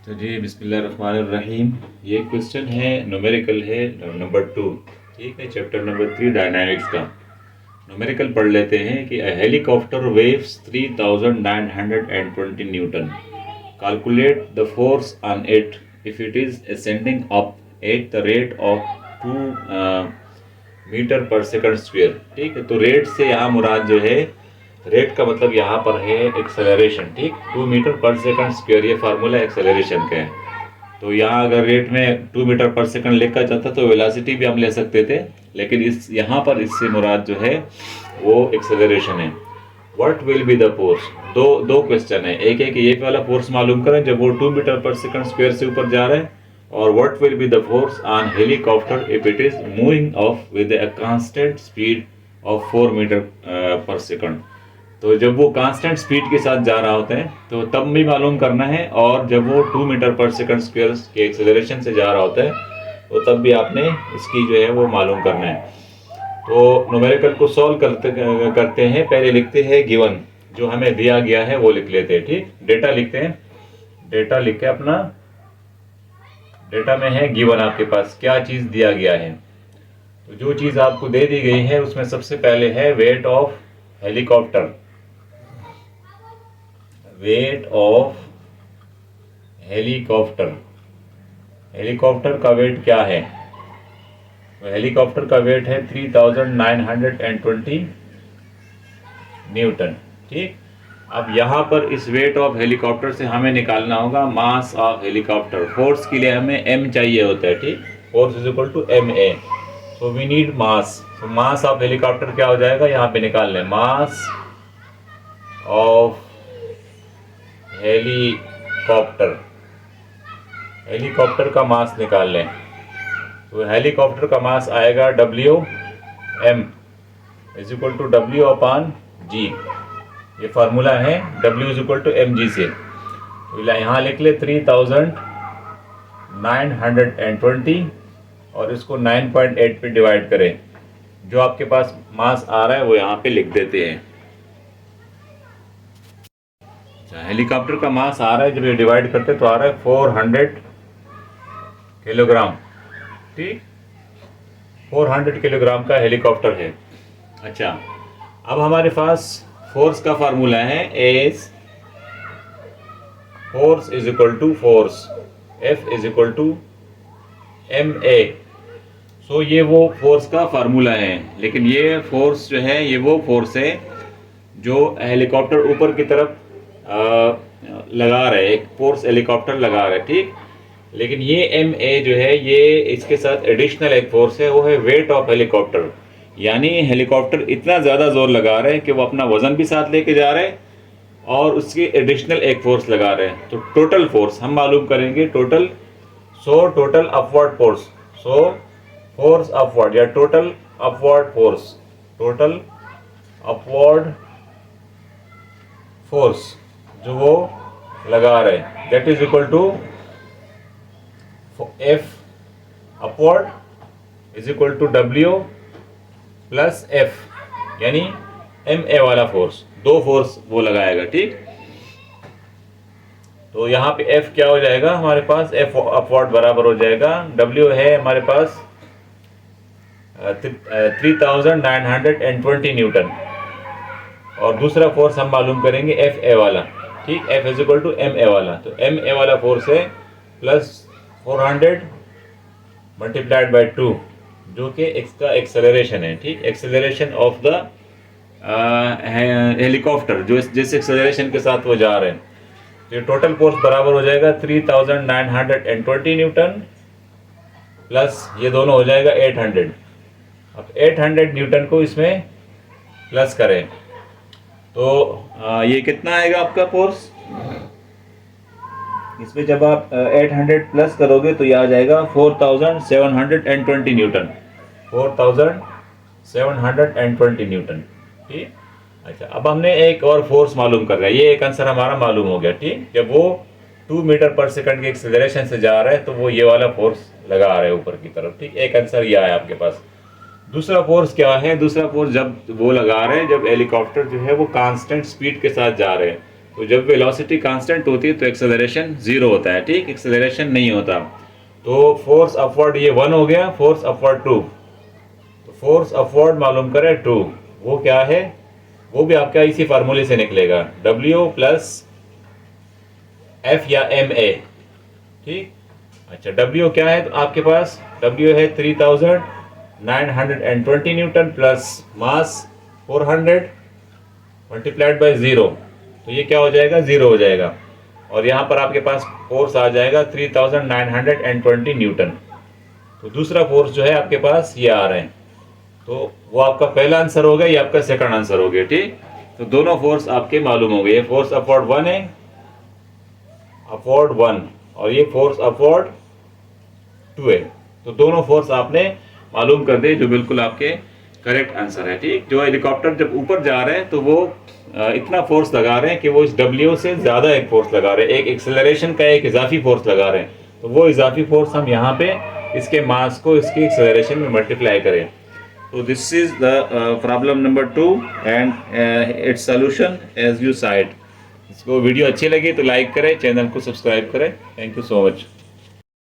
तो जी बिस्मिल्लाहिर्रहमानिर्रहीम। ये क्वेश्चन है, न्यूमेरिकल है, नंबर 2। ठीक है, चैप्टर नंबर 3 डायनामिक्स का। न्यूमेरिकल पढ़ लेते हैं कि helicopter weighs 3920 newton. Calculate the force on it if it is ascending up at the rate of 2 metre per second square. ठीक है, तो रेट से यहाँ मुराद जो है, रेट का मतलब यहाँ पर है एक्सेलरेशन। ठीक, 2 मीटर पर सेकंड स्क्वायर ये फार्मूला एक्सेलरेशन का है। तो यहाँ अगर रेट में 2 मीटर पर सेकंड लिखा जाता तो वेलोसिटी भी हम ले सकते थे, लेकिन इस यहाँ पर इससे मुराद जो है वो एक्सेलरेशन है। What will be the force? दो क्वेश्चन है। एक है कि ये वाला फोर्स मालूम करें जब वो 2 मीटर पर सेकंड स्क्वायर से ऊपर जा रहा है, और what will be the force on helicopter if it is moving off with a constant speed of 4 metre per second. तो जब वो कांस्टेंट स्पीड के साथ जा रहा होता है तो तब भी मालूम करना है, और जब वो 2 मीटर पर सेकंड स्क्वायर के एक्सेलरेशन से जा रहा होता है तो तब भी आपने इसकी जो है वो मालूम करना है। तो न्यूमेरिकल को सॉल्व करते हैं। पहले लिखते हैं गिवन, जो हमें दिया गया है वो लिख लेते हैं। ठीक, डेटा लिखते हैं। डेटा लिख के अपना, डेटा में है गिवन, आपके पास क्या चीज़ दिया गया है। तो जो चीज़ आपको दे दी गई है उसमें सबसे पहले है weight of helicopter. Weight of helicopter, helicopter का वेट क्या है? तो हेलीकॉप्टर का वेट है 3920 न्यूटन। ठीक, अब यहाँ पर इस वेट ऑफ हेलीकॉप्टर से हमें निकालना होगा मास ऑफ हेलीकॉप्टर। फोर्स के लिए हमें m चाहिए होता है। ठीक, force is equal to M A, so we need mass. तो मास ऑफ हेलीकॉप्टर क्या हो जाएगा, यहाँ पे निकाल लें, मास ऑफ हेलीकॉप्टर। हेलीकॉप्टर का मास निकाल लें, तो हेलीकॉप्टर का मास आएगा W m is equal to W upon G। ये फार्मूला है W is equal to mg से। तो यहाँ लिख ले 3920 और इसको 9.8 पे डिवाइड करें। जो आपके पास मास आ रहा है वो यहाँ पे लिख देते हैं। हेलीकॉप्टर का मास आ रहा है, जब ये डिवाइड करते तो आ रहा है 400 किलोग्राम। ठीक, 400 किलोग्राम का हेलीकॉप्टर है। अच्छा, अब हमारे पास फोर्स का फार्मूला है S force is equal to force, F is equal to M A. So ये वो फोर्स का फार्मूला है, लेकिन ये फोर्स जो है ये वो फोर्स है जो हेलीकॉप्टर ऊपर की तरफ लगा रहा है, एक फोर्स हेलीकॉप्टर लगा रहा है। ठीक, लेकिन ये एम ए जो है ये इसके साथ एडिशनल एक फोर्स है, वो है वेट ऑफ हेलीकॉप्टर। यानी हेलीकॉप्टर इतना ज़्यादा जोर लगा रहे हैं कि वो अपना वजन भी साथ लेके जा रहे हैं और उसकी एडिशनल एक फोर्स लगा रहे हैं। तो टोटल फोर्स हम मालूम करेंगे, total. So total upward force, so force upward या total upward force, total upward force जो वो लगा रहे हैं, that is equal to F upward is equal to W plus F, यानी एम ए वाला फोर्स, दो फोर्स वो लगाएगा। ठीक, तो यहाँ पे एफ क्या हो जाएगा हमारे पास, एफ अपवर्ड बराबर हो जाएगा W है हमारे पास 3920 न्यूटन, और दूसरा फोर्स हम मालूम करेंगे एफ ए वाला। ठीक, F is equal to M A वाला, तो एम ए वाला फोर्स है प्लस 400 मल्टीप्लाइड बाई 2, जो कि इसका एक्सेलरेशन है। ठीक, एक्सेलरेशन ऑफ द हेलीकॉप्टर, जो जिस एक्सेलरेशन के साथ वो जा रहे हैं। तो ये टोटल फोर्स बराबर हो जाएगा 3920 न्यूटन प्लस ये दोनों हो जाएगा 800। अब 800 न्यूटन को इसमें प्लस करें तो ये कितना आएगा आपका फोर्स। इसमें जब आप 800 प्लस करोगे तो ये आ जाएगा 4720 न्यूटन, 4720 न्यूटन। ठीक, अच्छा, अब हमने एक और फोर्स मालूम कर रहा है, ये एक आंसर हमारा मालूम हो गया। ठीक, जब वो 2 मीटर पर सेकंड के एक्सेलरेशन से जा रहा है तो वो ये वाला फोर्स लगा रहा है ऊपर की तरफ। ठीक, एक आंसर ये आया आपके पास। दूसरा फोर्स क्या है? दूसरा फोर्स जब वो लगा रहे हैं जब हेलीकॉप्टर जो है वो कांस्टेंट स्पीड के साथ जा रहे हैं। तो जब वेलोसिटी कांस्टेंट होती है तो एक्सेलरेशन 0 होता है, ठीक, एक्सेलरेशन नहीं होता। तो फोर्स अपवर्ड ये 1 हो गया, फोर्स अपवर्ड 2। तो फोर्स अपवर्ड मालूम करें 2, वो क्या है, वो भी आपका इसी फार्मूले से निकलेगा, W प्लस F या MA, ठीक। अच्छा, W क्या है तो आपके पास, W है 3920 Newton plus mass 400 multiplied by 0, तो ये क्या हो जाएगा, 0 हो जाएगा। और यहाँ पर आपके पास फोर्स आ जाएगा 3920 न्यूटन। तो दूसरा फोर्स जो है आपके पास ये आ रहे हैं, तो वो आपका पहला आंसर हो गया, ये आपका सेकंड आंसर हो गया, ठीक। तो दोनों फोर्स आपके मालूम हो गए, ये फोर्स अपवर्ड 1 है, अपवर्ड 1, और ये फोर्स अपवर्ड 2 है। तो दोनों फोर्स आपने मालूम कर दिए, जो बिल्कुल आपके करेक्ट आंसर है, ठीक। जो हेलीकॉप्टर जब ऊपर जा रहे हैं तो वो इतना फोर्स लगा रहे हैं कि वो इस W से ज़्यादा एक फोर्स लगा रहे हैं, एक एक्सेलरेशन का एक इजाफी फोर्स लगा रहे हैं। तो वो इजाफी फोर्स हम यहाँ पे इसके मास को इसकी एक्सेलरेशन में मल्टीप्लाई करें। तो this is the problem number 2 and its solution as you side. इसको वीडियो अच्छी लगी तो लाइक करें, चैनल को सब्सक्राइब करें। Thank you so much.